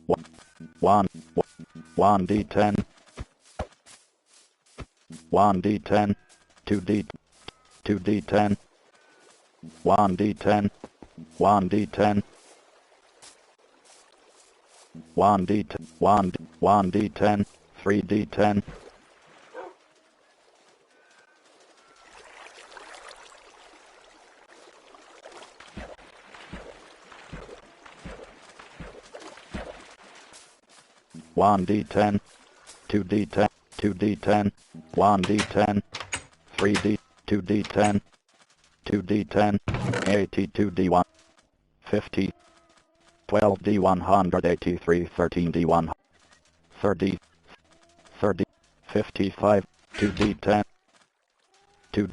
1 1d10 1d10 2d10 1d10 1d10 1d10 3d10 1d10 2d10 2d10 1d10 3d 2d10 2d10 82d1 50 12d 183 13d 130 30 55 2d10 2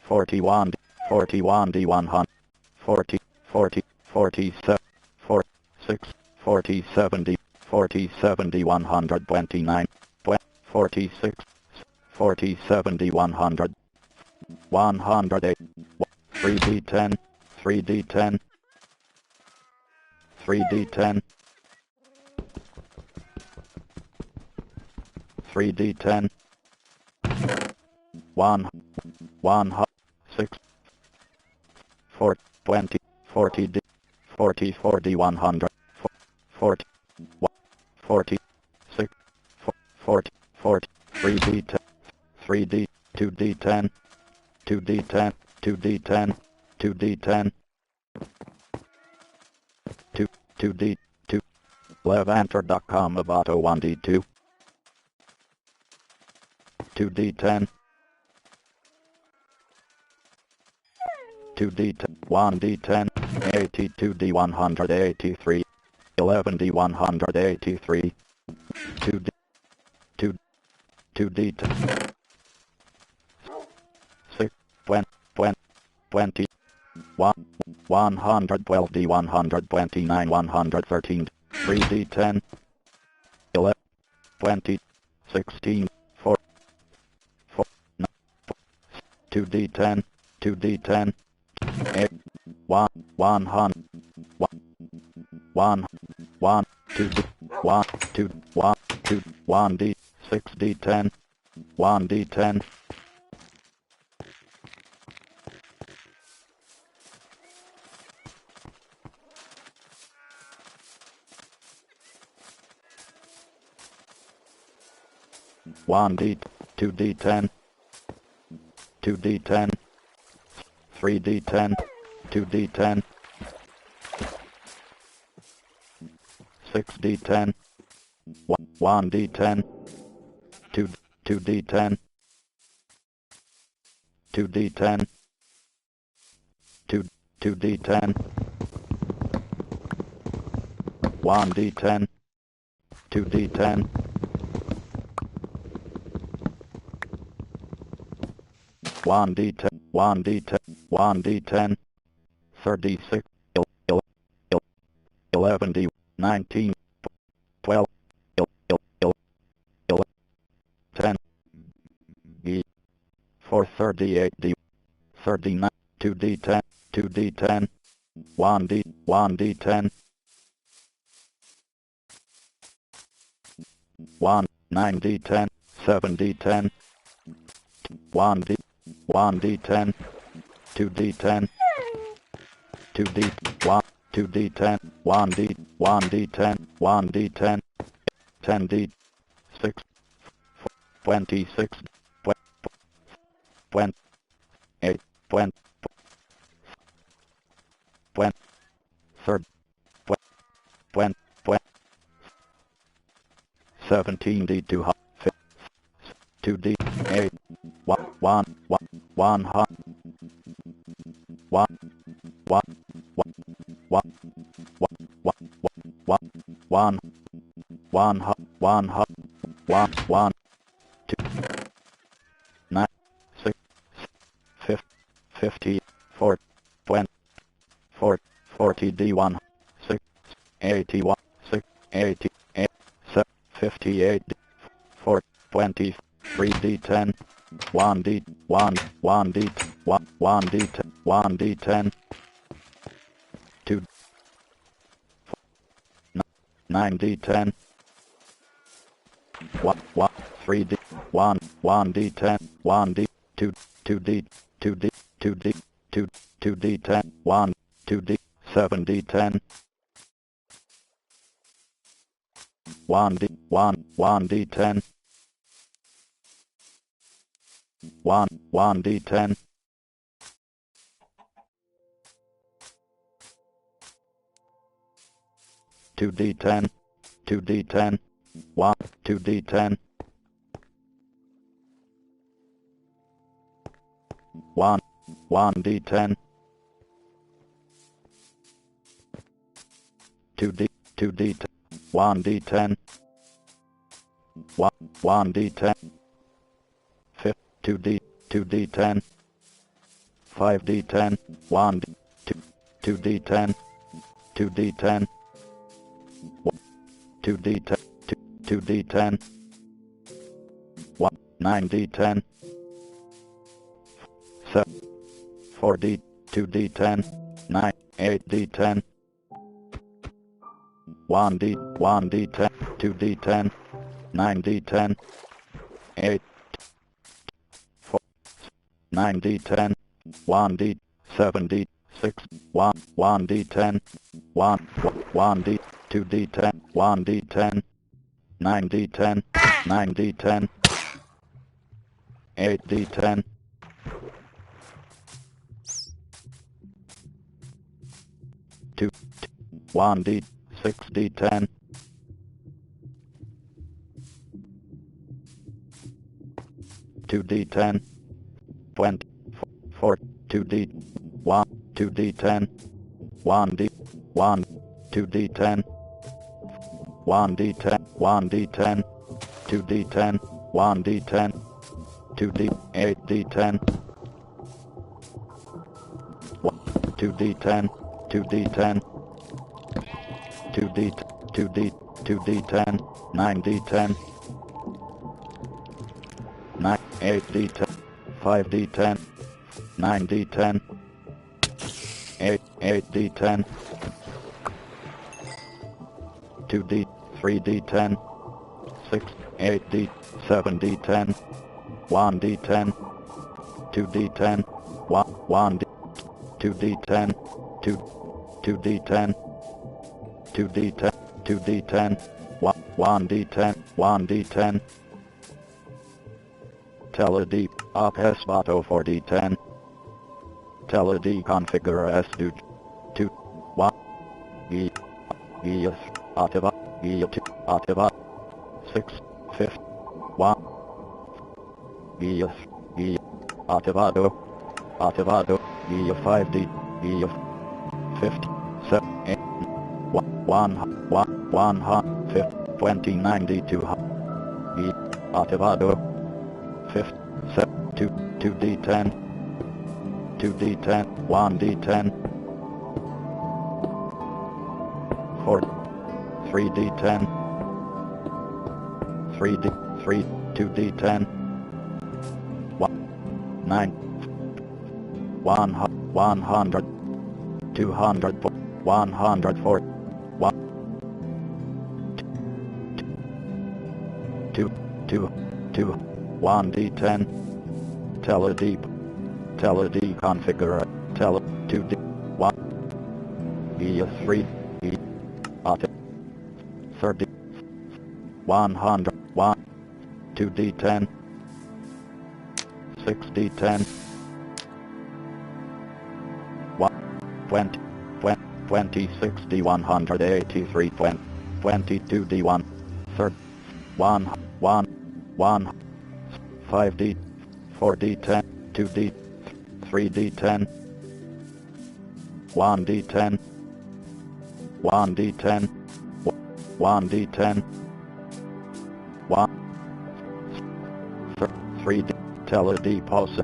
41 41d 100 40 40 47 46 47d 47d 129 46 47d 100 108 3d10 3d10 3d10 3d10 1 1 6 4 20 40d 44d 100 40 40 6 40 40 3d10 3d 2d10 2d10 2d10 2d10 2d 2 levanter.com Avato 1d2 2d10 2d10 1d10 82d 183 11d 183 2d 2 2d10 6 20 20 1 112d 129 113 3d10 11 20 16 4 4 2d10 2d10 8 1 100 1 1 2 1 2 1 2 1d 6d10 1d10 1d 2d10 2d10 3d10 2d10 6d10 1d10 2 2d10 2d10 2 2d10 1d10 2d10 1d10 1d10 1d10 36 11d 19 12 10 e 438d 39 2d10 2d10 1d 1d10 1 9d10 7d10 1d 1d10 2d10 2d 1 2d10 1d 1d10 1d10 10d 6 26 20 8 20 20 third 20 17d 2d 8 1 1 1 1 1 1 1 1 2 9 6 50 4 20 4 40d 1 6 81 6 80 8 58 4 20 3d10 1d 1 1d 1 1d 1d10, 2, 9d10, 3d, 1d10, 1d, 2d, 2d, 2d, 2d10, 1, 2d, 7d10, 1d10, 1d10, 2d10, 2d10, 1, 2d10, 1, 1d10, 2d, 2d10, 1d10, 1, 1d10, 2d, 2d10, 5d10, 1, 2d10, 2d10, 2d10, 2d10, 1, 9d10, 7, 4d, 2d10, 9, 8d10, 1d, 1d10, 2d10, 9d10, 8, 4, 9d10, 1d, 7d, 6, 1, 1d10, 1, 1d, 2d10, 1d10, 9d10, 9d10, 8d10, 2, 1d, 6d10, 2d10, 20, 4, 2d, 1, 2d10, 1d, 1, 2d10, 1d10, 1d10, 2d10, 1d10, 2d, 8d10, 2d10, 2d10, 2d, 2d, 2d10, 9d10, 9, 8d10, 5d10, 9d10, 8, 8d10, 2d, 3d10, 6, 8d, 7d10, 1d10, 2d10, 1d, 2d10, 2d10, 2d10, 2d10, 1d10, 1d10, Tele-D, OPS Vato 4d10, Tele-D configure S do 2, 1, Gias, Ativa, Gia2, Ativa, 6, 5, 1, Gias, Gia, Ativado, Gia 5d, Gia 50, 7, 8, 1, 20, 92, Gia, Ativado, 5, 7, 2, 2d10, 2d10, 1d10, 4, 3d10, 3d, 3, 2d10, 1, 9, 100, 200, 104, 1, 2, 2, 1d10, Tele-D configure, 2d, 1, Gia 3, Auto, 30, 100, 1, 2d10, 6d10, 1, 20, 60, 183, 22d1, 3, 1, 5d, 4d10, 2d, 3d10, 1d10, 1d10, 1d10, 1, 3d, Tele-D pause.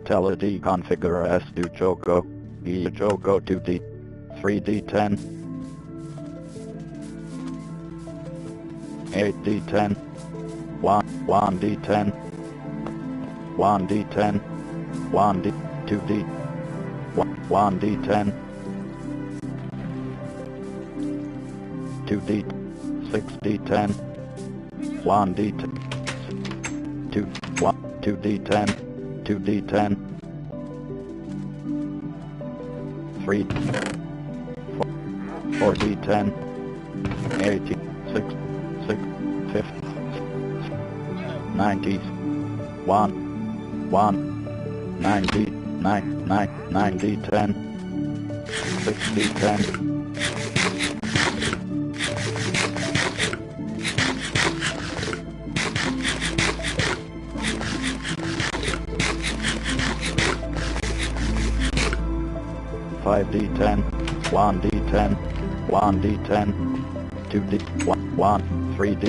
Tele-D configure S do Jogo, E Jogo 2d, 3d10, 8d10, 1d10, 1d10, 1d, 2d, 1d10, 2d, 6d10, 1d10, 2d10, 2d10, 3, 4d10, 80, 6, 50, 90, 1, 90, 90, 10, 60, 10, 5d10, 1d10, 1d10, 2d, 1, 3d,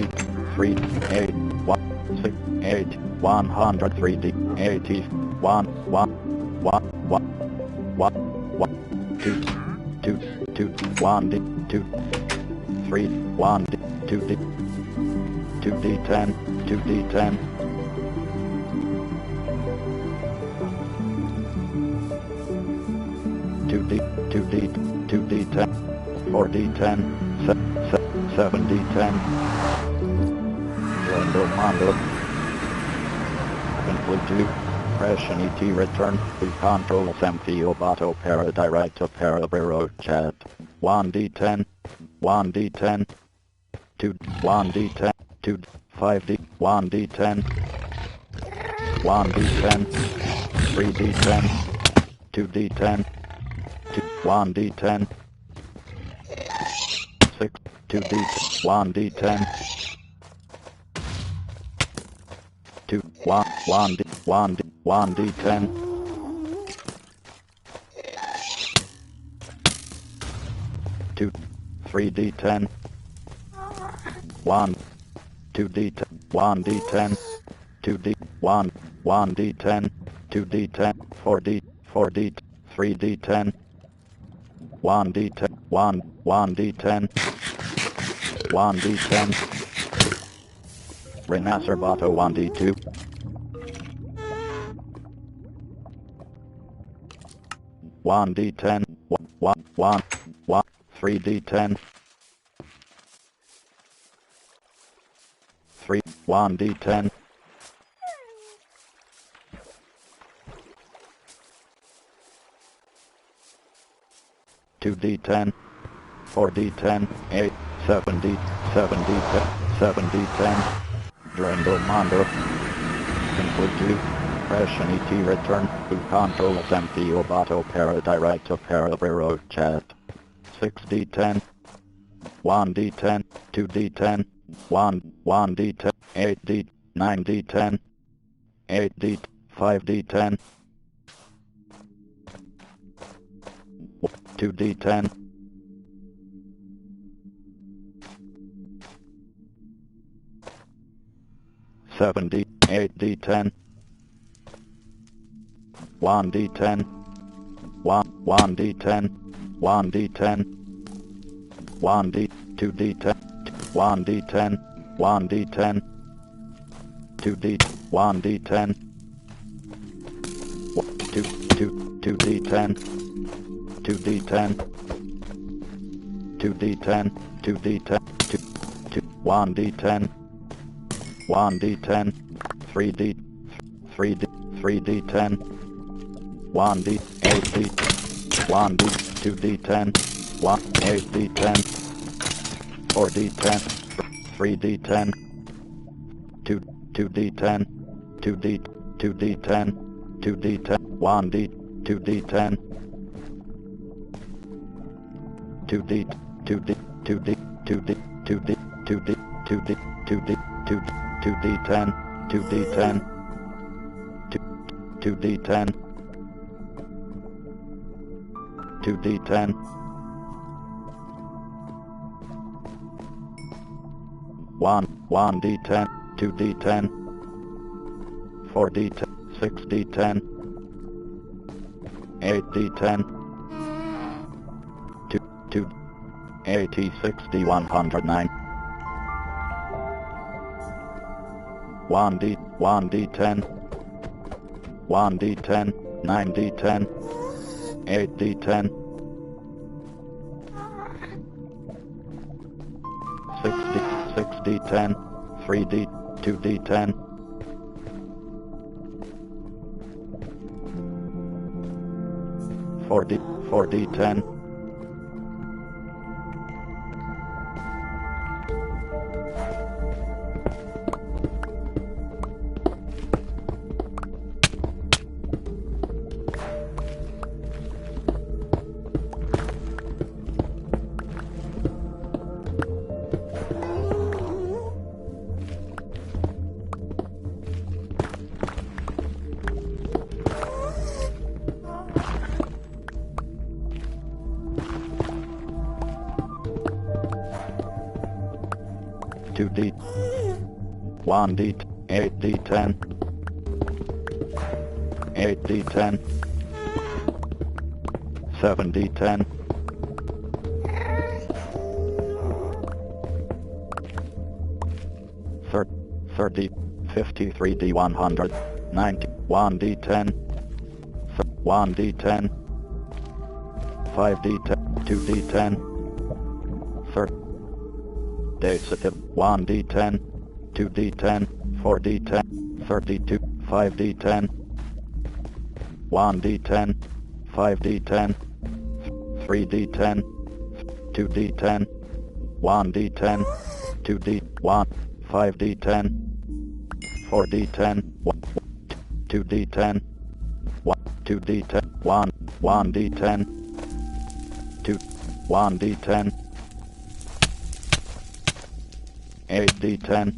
3, 8, 1, 6, 8, 100, 3d, 80, 1, 1, 1, 1, 1, 1, 2, 2, 2, 1d, 2, 3, 1d, 2d, 2d10, 2d10, 2d, 2d, 2d10, 4d10, 7d10, Mondo, conclude Pressing ET return to control empty obato para directo para biro chat, 1d10, 1d10, 2, 1d10, 2, 5d, 1d10, 1d10, 3d10, 2d10, 1d10, 6, 2d, 1d10, 2, 1, 1d, 1d, 1d10, 2, 3d10, 1, 2d10, 1d10, 2d, 1, 1d10, 2d10, 4d, 4d, 3d10, 1d10, 1, 1d10, 1d10, Renacerbato 1d2, 1d10, 1, 1, 1, 3d10, 3, 1d10, 2d10, 4d10, 8, 7d, 7d10, 7d10, Drendo Mondo, conclude Pressing ET return to control empty obato para directo para biro chat, 6d10, 1d10, 2d10, 1, 1d10, 8d, 9d10, 8d, 5d10, 2d10, 7d, 8d10, 1d10, 1, 1d10, 1d10, 1d, 2d10, 1d10, 1d10, 2d, 1d10, 2, 2d10, 2d10, 2d10, 2d10, 2, 1d10, 1d10, 3d, 3d, 3d10, 1d, 8d, 1d, 2d10, 1, 8d10, 4d10, 3d10, 2, 2d10, 2d, 2d10, 2d10, 1d, 2d10, 2d, 2d, 2d, 2d, 2d, 2d, 2d, 2d, 2d, 2d10, 2d10, 2d10, 2d10, 1, 1d10, 2d10, 4d10, 6d10, 8d10, 2, 80, 60, 109, 1d, 1d10, 1d10, 9d10, 8d10, 6d10, 3d, 2d10, 4d10, 2d, 1d, 8d10, 8d10, 7d10, 30, 53d, 100, 90, 1d10, 1d10, 5d10, 2d10, 30. Dative 1d10, 2d10, 4d10, 32, 5d10, 1d10, 5d10, 3d10, 2d10, 1d10, 2d1, 5d10, 4d10, 2d10, 2d10, 1d10, 2, 1d10, 8d10,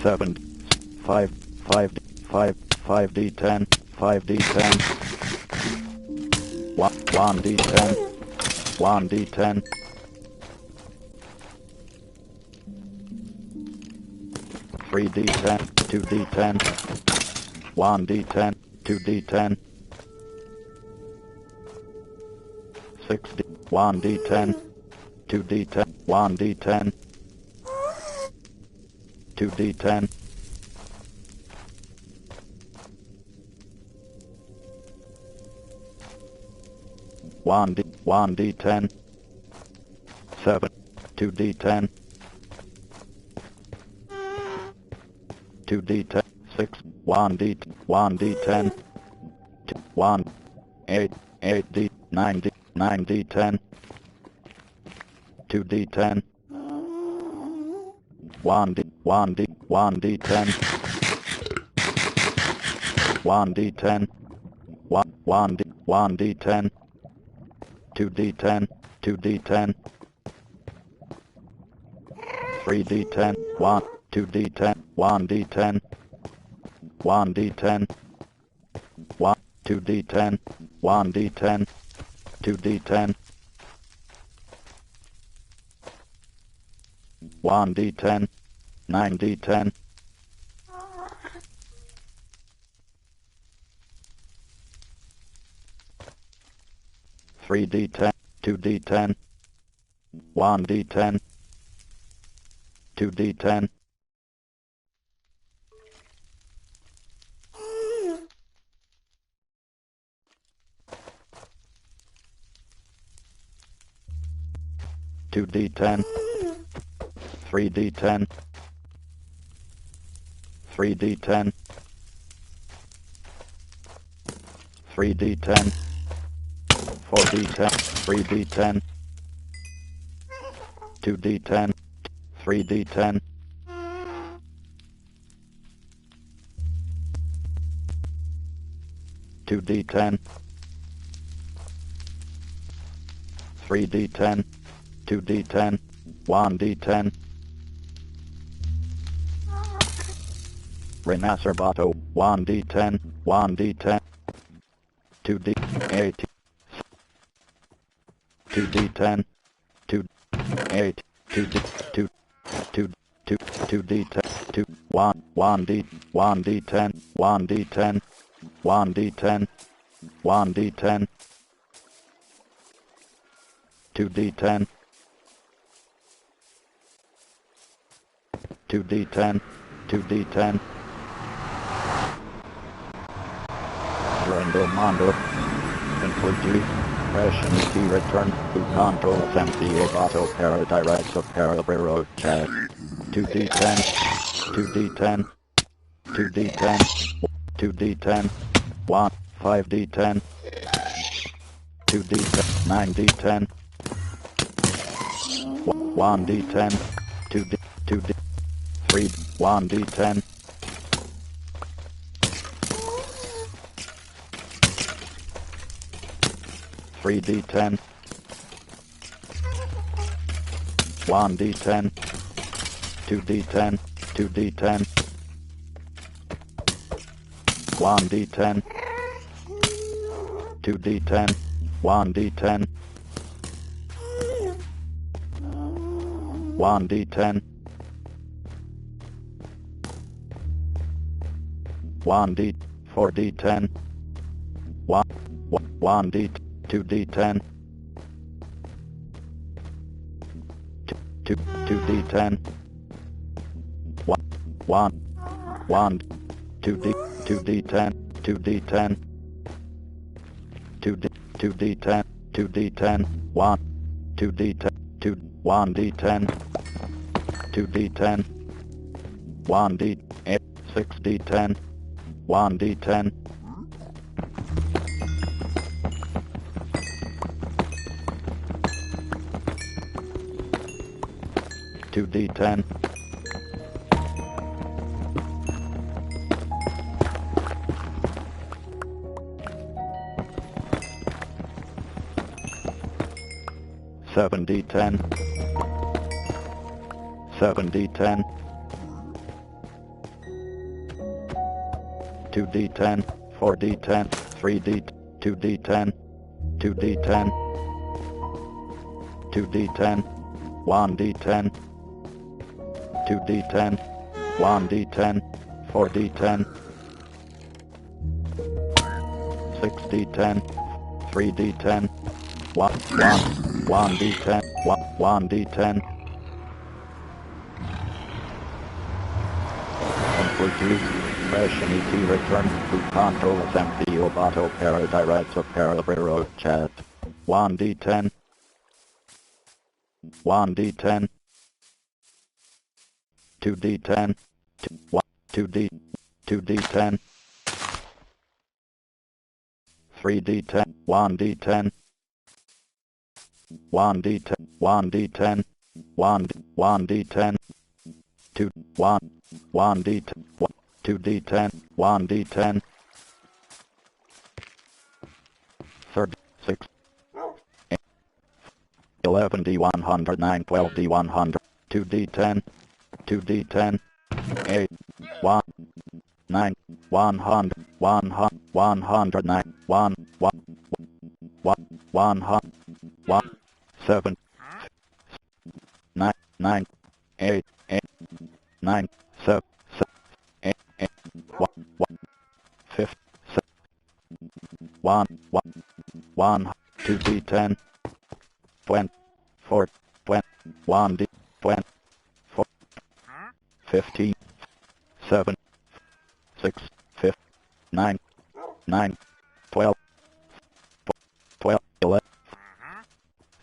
7, 5, 5d10, 5d10, 1d10, 1d10, 3d10, 2d10, 1d10, 2d10, 6d, 1d10, 2d10, 1d10, 2d10, 1d10, 7, 2d10, 2d10, 6, 1d10, 1, 8, 8d, 9d, 9d10, 2d10, 1d, 1d, 1d10, 1d10, 1d, 1d10, 2d10, 2d10, 3d10, 1, 2d10, 1d10, 1d10, 1, 2d10, 1d10, 2d10, 1d10, 9d10, 3d10, 2d10, 1d10, 2d10, 2d10, 3d10, 3d10, 3d10, 4d10, 3d10, 2d10, 3d10, 2d10, 3d10, 2d10, 1d10, Renacerbato, 1d10, 1d10, 2d8, 2d10, 2, 8, 2d, 2, 2d10, 2, 1, 1d, 1d10, 1d10, 1d10, 1d10, 2d10, 2d10, 2d10, Parando Mondo. Conclude. Pressing key return to control empty auto para direct of para chat. 2d10. 2d10. 2d10. 2d10. 1. 5d10. 2d10. 9d10. 1d10. 2d 3. 1d10. 3d10. 1d10. 2d10. 2d10. 1d10. 2d10. 1d10. 1d10. 1d 4d10. 1d 2d10. 2d10. 1 2d10. 2d10. 2d10. 2d10. 1 2d10. 2 1d10. 2d10. 1d 6d10. 1d10. 2d10. 7d10. 7d10. 2d10. 4d10. 3d 2d10. 2d10. 2d10. 1d10. 2d10. 1d10. 4d10. 6d10. 3d10. 1d10. 1d10. Conclude. Pressing key return to control empty auto para direct of para chat. 1d10. 1d10. 2d10. 2d 2d10. 3d10. 1d10. 1d10. 1d10. 1d10. 2 1 1d10. 2d10. 1d10. 36. 11d109. 12d100. 2d10. 2d10. 8 1 9 100 109 1 7 9 9 8 8 9 7 8 8 5 1 1 2d10 20 4 20 1d 20 4 15 7 6 5 9 9 12 12 11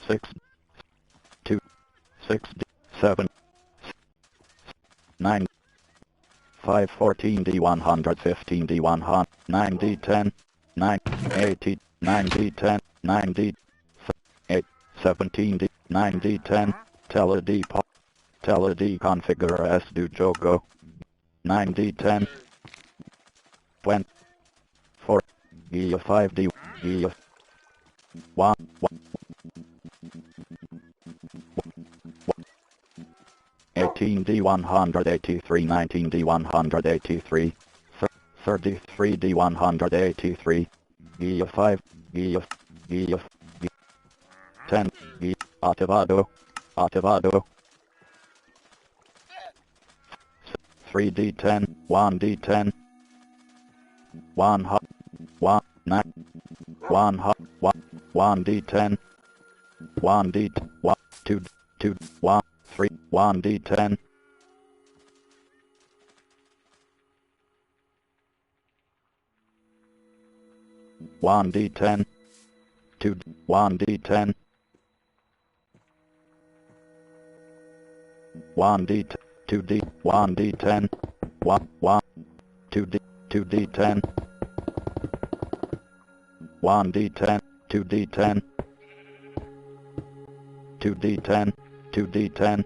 6 2 6 7 9 5 14 d 115 d 100 9 d 10 9 80 9 d 10 9 d 8 17 d 9 d 10 tele d pop tele d configure s do jogo 9 d 10 20 4 e 5 d e 1 18 d 183 19 d 183 33 d 183 e 5 e 10 e ativado 3d10 1d10 1 1 9 1 1d10 1d 1 2 2 1 3 1d10 1 1d10, 2 1d10, 1d 2d 1d10, 1 2d 2d10, 1d10, 2d10, 2d10, 2d10,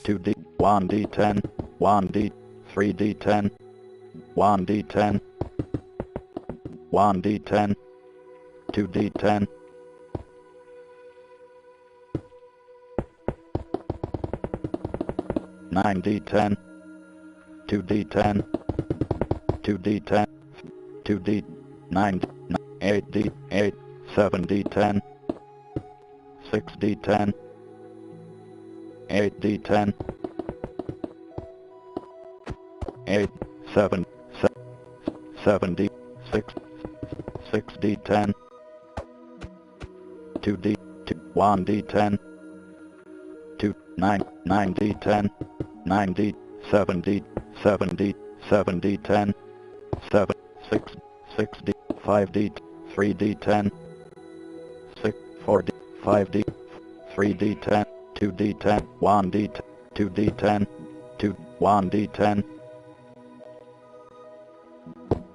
2d 1d10, 1d 3d10, 1d10, 1d10, 2d10, 9d10, 2d10, 2d10, 2d 9 8d 8 7d10, 6d10, 8d10, 8 7 7d 6 6d10, 2d 1d10, 2 9 9d10, 9d 7d 7d 7d10, 7 6 6d 5d 3d10, 6 4d 5d 3d10, 2d10, 1d 2d10, 2 1d10,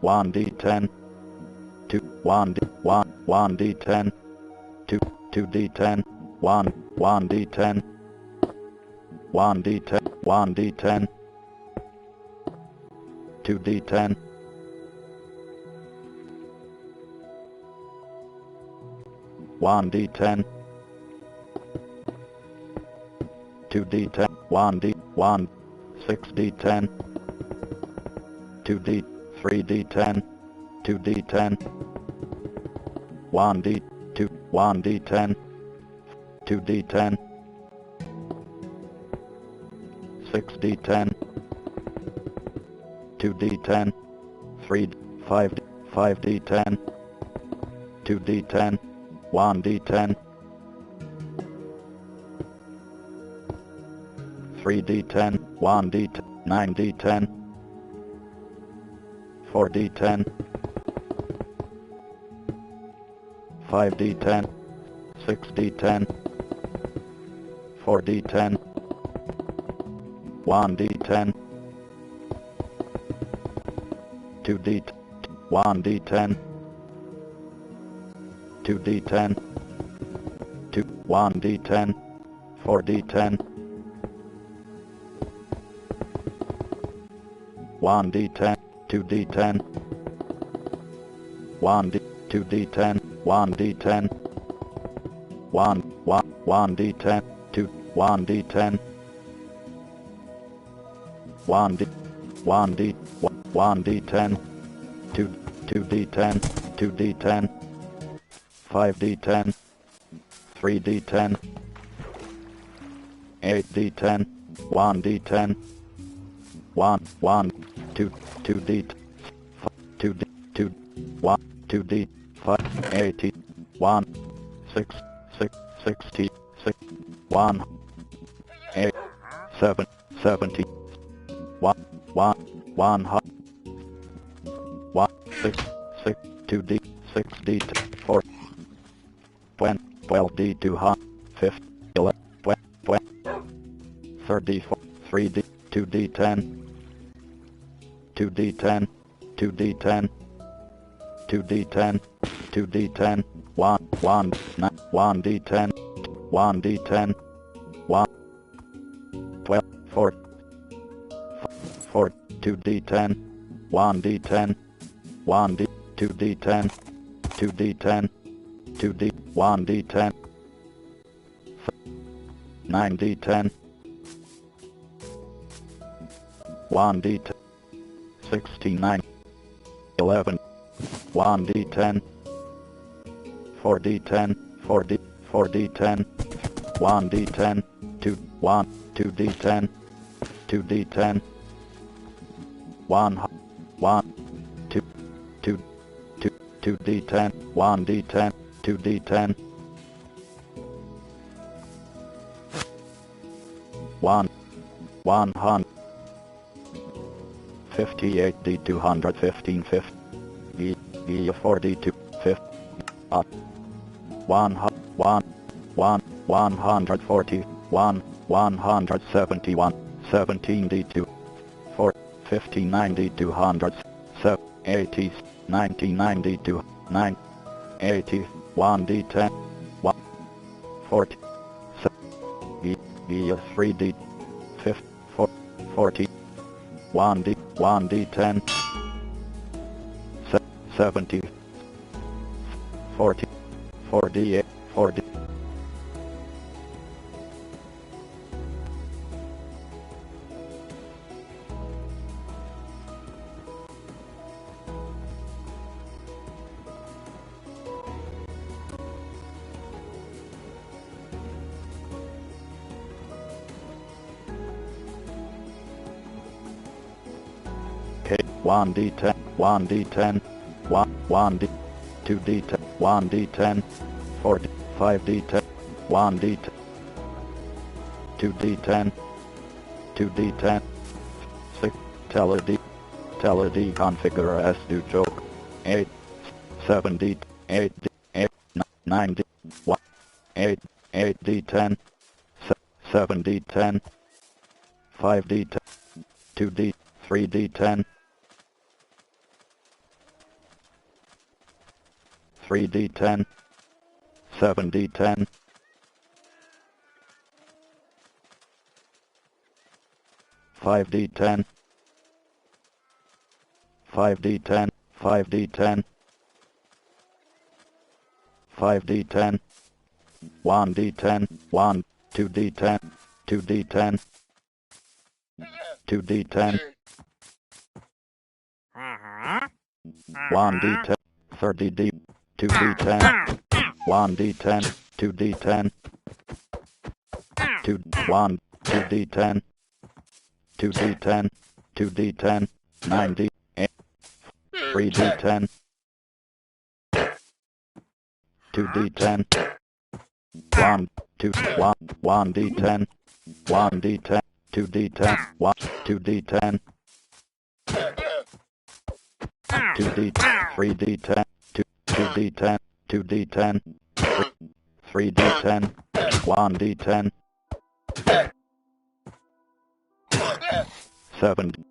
1d10, 2 1d 1 1d10, 2 2d10, 1 1d10, 1d10, 1d10, 2d10, 1d10, 2d10, 1d 1 6d10, 2d 3d10, 2d10, 1d 2 1d10, 2d10, 6d10, 2d10, 3 5 5d10, 2d10, 1d10, 3d10, 1d 9d10, 4d10, 5d10, 6d10, 4d10, 1d10, 2d 1d10, 2d10, 2 1d10, 4d10, 1d10, 2d10, 1d 2d10, 1d10, 1 1 1d10, 2 1d10, 1d 1d 1d10, 2 2d10, 2d10, 5d10, 3d10, 8d10, 1d10, 1 1 2 2d 2d 2 1 2d 5 8 1 6 6 60 6 1 8 7 70 1 1 1 1 6 6 2d 6d 4 20 12d 200 50 11 20 30 3d 2d10, 2d10, 2d10, 2d10, 2d10, 1 1 9 1d10, 1d10, 1 12 4 4 2d10, 1d10, 1d 2d10, 2d10, 2d 1d10, 9d10, 1d 69 11 1d10 4d10 4d 4d10 1d10 2 1 2d10 2d10 1 1 2 2 2 2d10 1d10 2d10 1 100 58d 215 50 E 4d2 5, 141, 171, 17d2, 4, 59d 200, 80, 1992, 9, 80, 1d10, 1, 40, 3d, 50, 40, 1d10, 70, 40, 48, 40. Okay, 1d10, 1d10, 1d, 2d10, 1d10, 4d, 5d10, 1d10, 2d10, 2d10, 6, tele-d configure as do joke, 8, 7d, 8d, 8, 9d, 1, 8, 8d10, 7d10, 5d10, 2d, 3d10, 3d10, 7d10, 5d10, 5d10, 5d10, 5d10, 1d10, 1, 2d10, 2d10, 2d10, 1d10, 30d, 2d10, 1d10, 2d10, 2, 1, 2d10, 2d10, 2d10, 9d, 3d10, 2d10, 1, 2, 1, 1d10, 1d10, 2d10, 1, 2d10, 2d, 3d10, 2d10, 2d10, 3d10, 1d10, 7,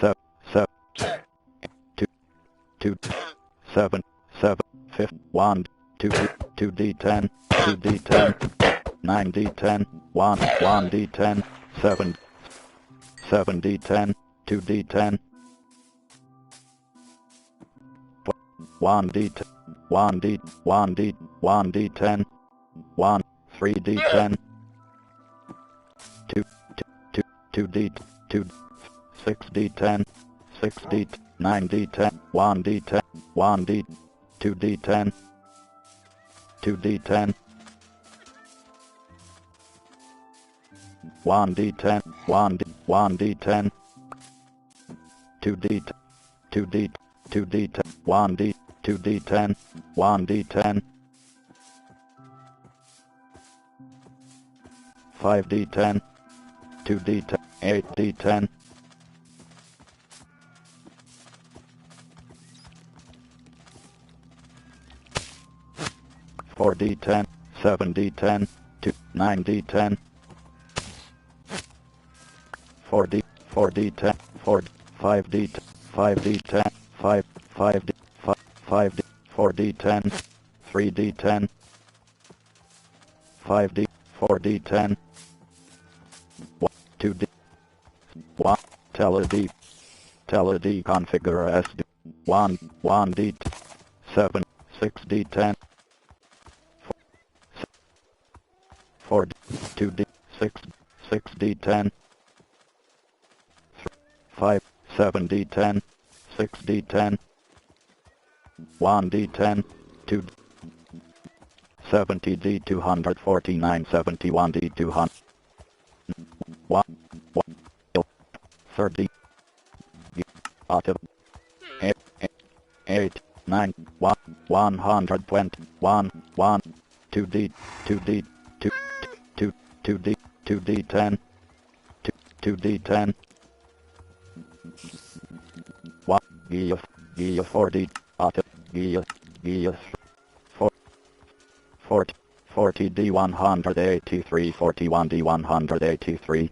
7, 2, 2, 7, 7, 5, 1, 2, 2d10, 2d10, 9d10, 1, 1d10, 7, 7d10, 2d10, 1d10, 1d, 1d, 1d10, 1, 3d10, 2, 2, 2d, 2, 6d10, 6d, 9d10, 1d10, 1d, 2d10, 2d10, 1d10, 1d, 1d10, 2d, 2d, 2d10, 1d, 2d10, 1d10, 5d10, 2d10, 8d10, 4d10, 7d10, 2, 9d10, 4d, 4d10, 4, 5d10, 5d10, 5, 5d, 5d, 4d10, 3d10, 5d, 4d10, 2d, 1, tele-d configure as 1, 1d, 7, 6d10, 4d, 2d, 6, 6d10, 5, 7d10, 6d10, 1d10, 2, 70d 249, 71d 200, 1, 30, 8, 9, 1, 120, 1, 1, 2d, 2d, 2, 2, 2d, 2d10, 2d10, 1, 4d, Geas. Geas. 40 D183 41 D183.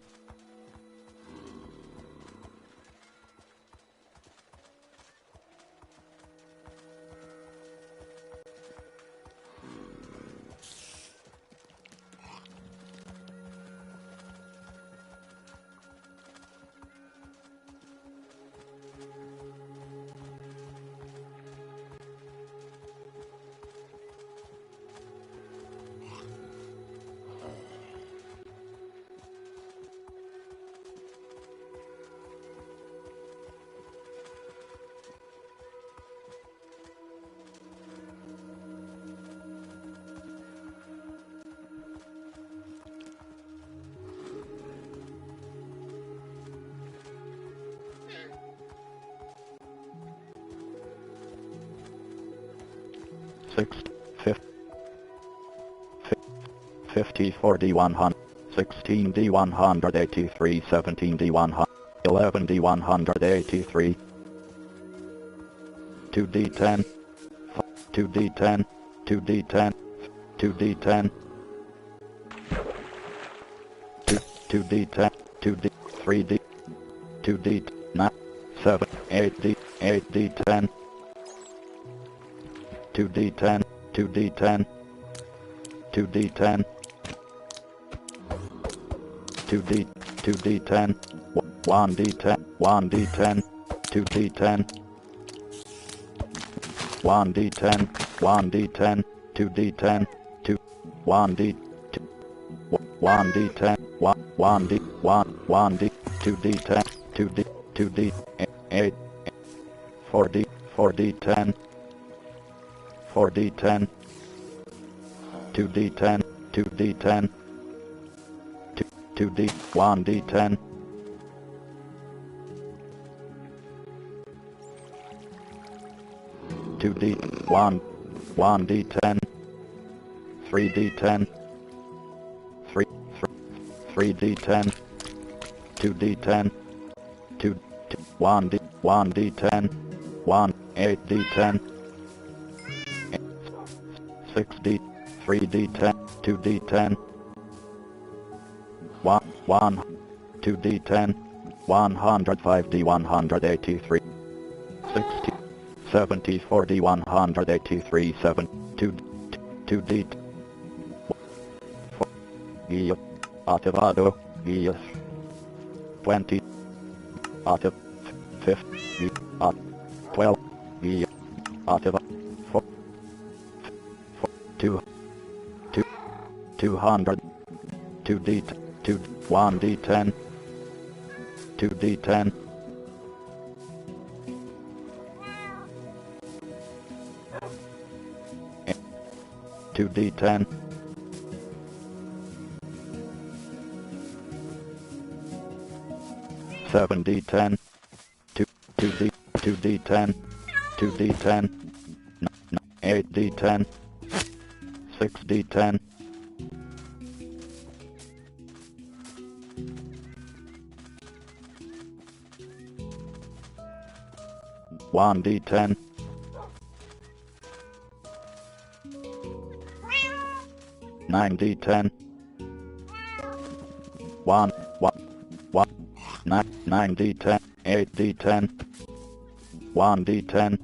Six, 54 D100, 16 D183, 17 D100, 11 D183, 2D10, 2D10, 2D10, 2D10, 2D10, 2D, 3D, 2D, 9, 7, 8D, 8D10, 2D10, 2D10, 2D10, 2D, 2D10, 1D10, 1D10, 2D10, 1D10, 1D10, 2D10, 2, 1D, 1D10, 1D, 1D, 2D10, 2D, 2D, 8, 4D, 4D10, 4D10, 2D10, 2D10, 2D, 1D10, 2D, 1D10, 3D10, 3D10, 2D10, 1D10, 8D10, 6D, 3D10, 2D10, 1, 2D10, 105D, 183, 60, 74D, 183, 7, 2D, guia, ativado, guias, 20, ativ, 50, 12, guia, ativa, 4, 200, 2D, 1D10, 2D10, 2D10, 7D10, 2D, 2D10, 2D10, 8D10, 6D10, 1D10, 9D10, 9D10, 8D10, 1D10,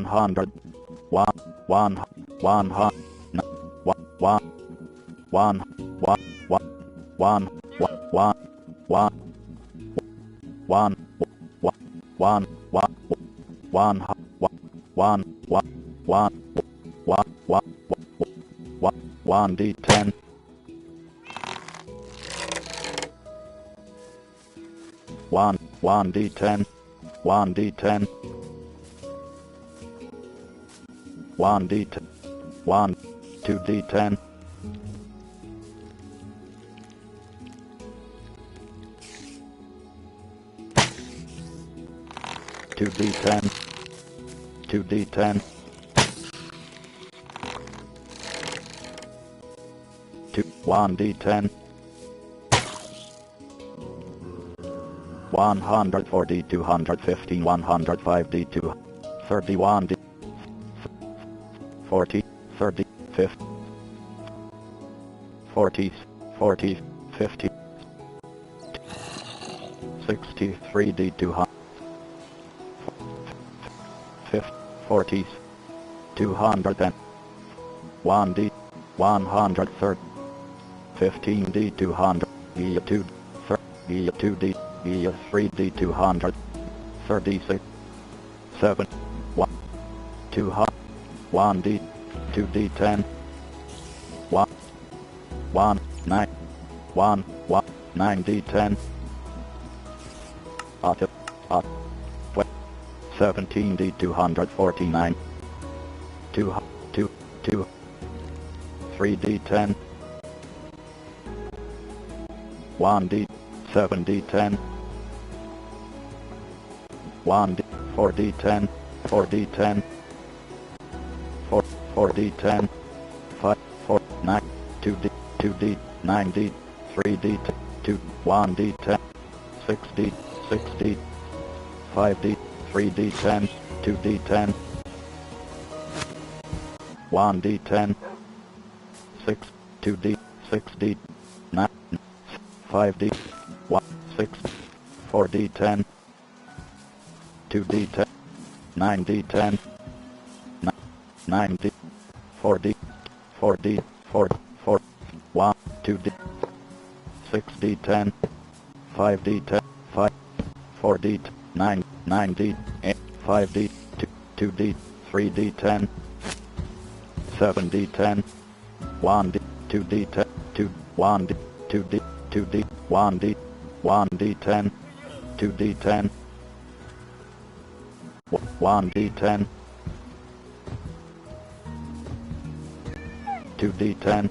100, 1D10, 1D10, 1D10, 1D10, 1, 2D10, 2D10, 2D10, 1d10, 140, 215, 105d2, 31d, 40, 30, 50, 40, 40, 50, 63d200, 40, 210, 1d, 130, 15d 200, e2, 2d, e3d 200, 36, 7, 1, 200, 1d, 2d10, 1, 1, 9, 1, 1, 9d10, 17d 249, 2, 2, 2, 3d10, 1d, 7d10, 1d, 4d10, 4d10, 4, 4d10, 5, 4, 9, 2d, 2d, 9d, 3d, 2, 1d10, 6d, 6d, 5d, 3d10, 2d10, 1d10, 6, 2d, 6d, 9, 5d, 1, 6, 4d10, 2d10, 9d10, 9d, 4d, 4d, 4, 4, 1, 2d, 6d10, 5d10, 5, 4d, 9, 9d, 8, 5d, 2d, 3d10, 7d10, 1d, 2d10, 2, 1d, 2d, 2d, 1d, 1d10, 2d10, 1d10, 2d10,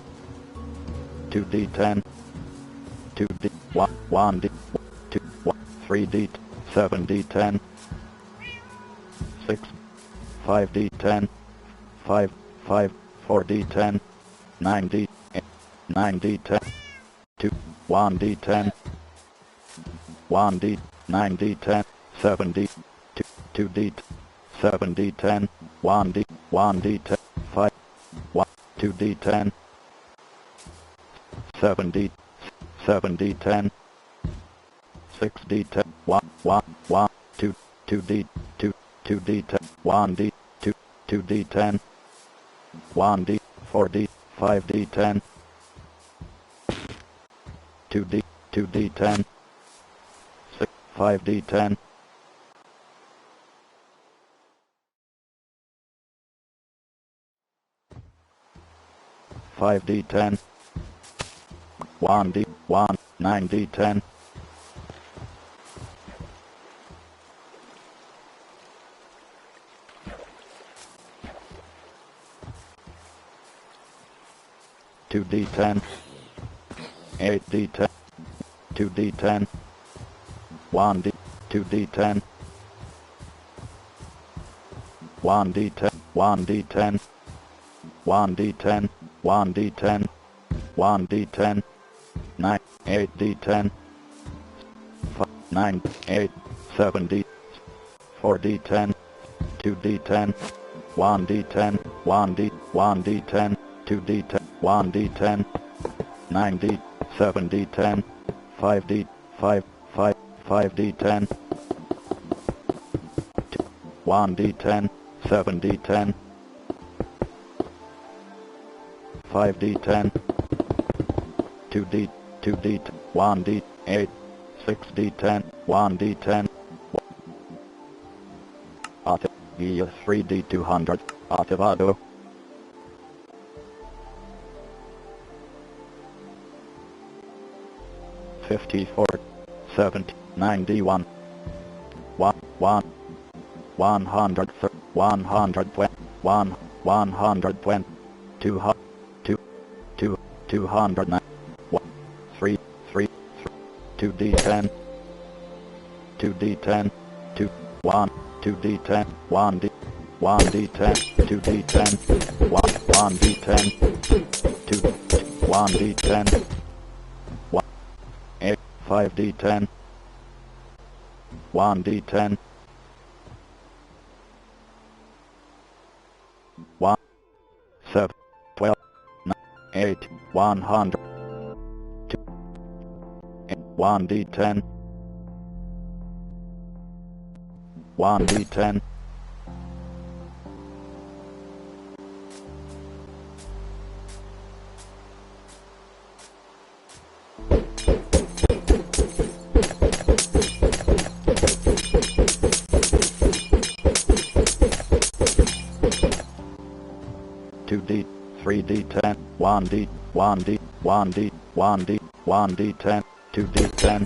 2d10, 2d, 1d, 2, 3d, 7d10, 6, 5d10, 5, 5, 4d10, 9d, 9d10, 2, 1d10, 1d, 9d10, 7d, 2d, 7d10, 1d, 1d10, 5, 1, 2d10, 7d, 7d10, 6d10, 1, 1, 1, 2, 2d, 2, 2d10, 1d, 2, 2d10, 1d, 4d, 5d10, 2d, 2d10, 6, 5d10, 5d10, 1d, 1, 9d10, 2d10, 8d10, 2d10, 1d, 2d10, 1d10, 1d10, 1d10, 1d10, 1d10, 9, 8d10, 9, 8, 7d, 4d10, 2d10, 1d10, 1d, 1d10, 2d10, 1d10, 9d, 7d10, 5d, 5, 5, 5d10, 1d10, 7d10, 5d10, 2d, 2d, 1d, 8, 6d10, 1d10, 3d 200, ativado. 54, 70, 91, 1, 1, 100, 120, 1, 120, 200, 2, 209, 1, 3, 3, 2d10, 2d10, 2, 1, 2d10, 1d, 1d10, 2d10, 1, 1d10, 2, 1d10, 5d10, 1d10, 1, 7, 12, 9, 8, 100, 2, 1d10, 1d10, 2d, 3d10, 1d, 1d, 1d, 1d, 1d10, 2d10,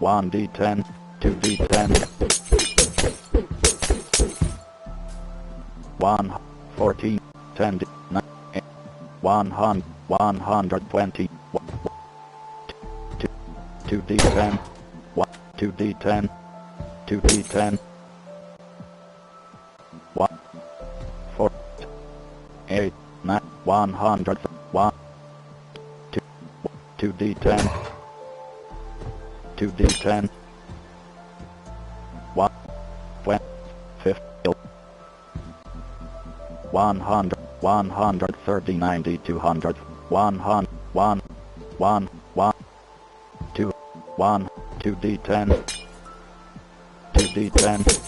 1d10, 2d10, 1, 14, 10, 9, 100, 120, 2d10, 2d10, 2d10, 1, 4, 8, 9, 100, 1, 2d10, 2d10, 1, 20, 50, 100, 130, 90, 200, 100, 1, 1, 1, 2, 1, 2d10, 2d10,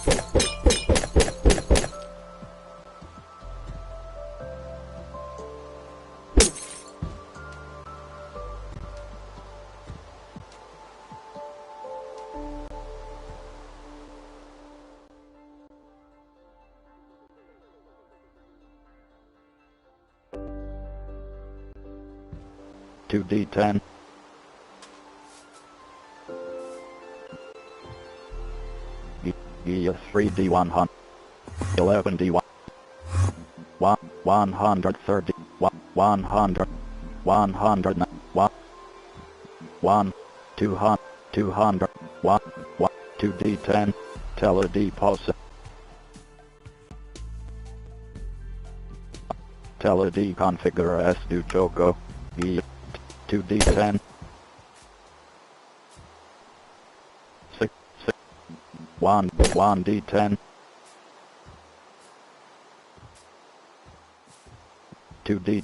2d10, 3d100, 11d1, 130, 100, 100, 1, 200, 200, 1, 2d10, teledeposit, teledeconfigure as do choco, 2d10, 6, 1d10, 2d,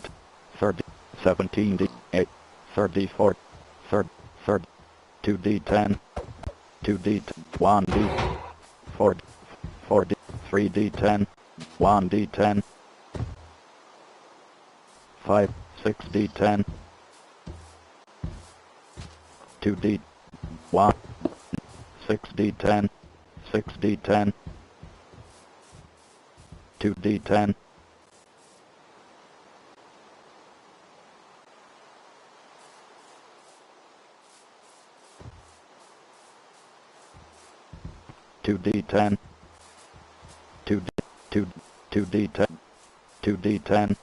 30, 17d, 8, 34, 30, 2d10, 2d, 1d, 4d, 3d10, 1d10, 5, 6d10, 2d, 1, 6d10, 6d10, 2d10, 2d10, 2d, 2d10, 2d10,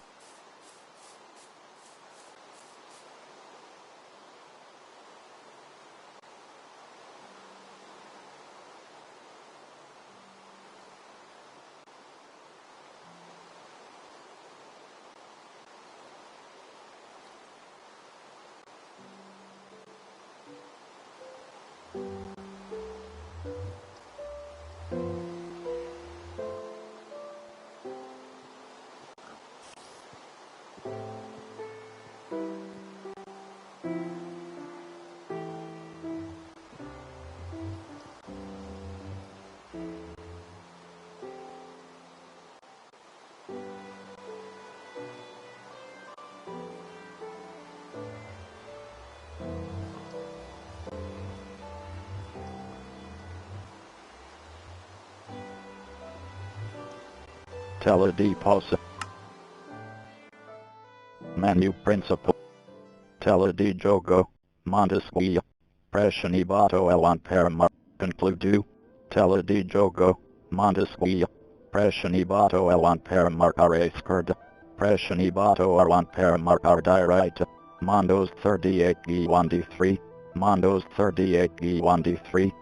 teledeposit, menu principal, teledejogo, Montesquieu, Pressionibato elan permar, conclude to, teledejogo, Montesquieu, Pressionibato elan permarcare escurda, Pressionibato elan permarcar direct, Mondos 38 G1D3, Mondos 38 G1D3,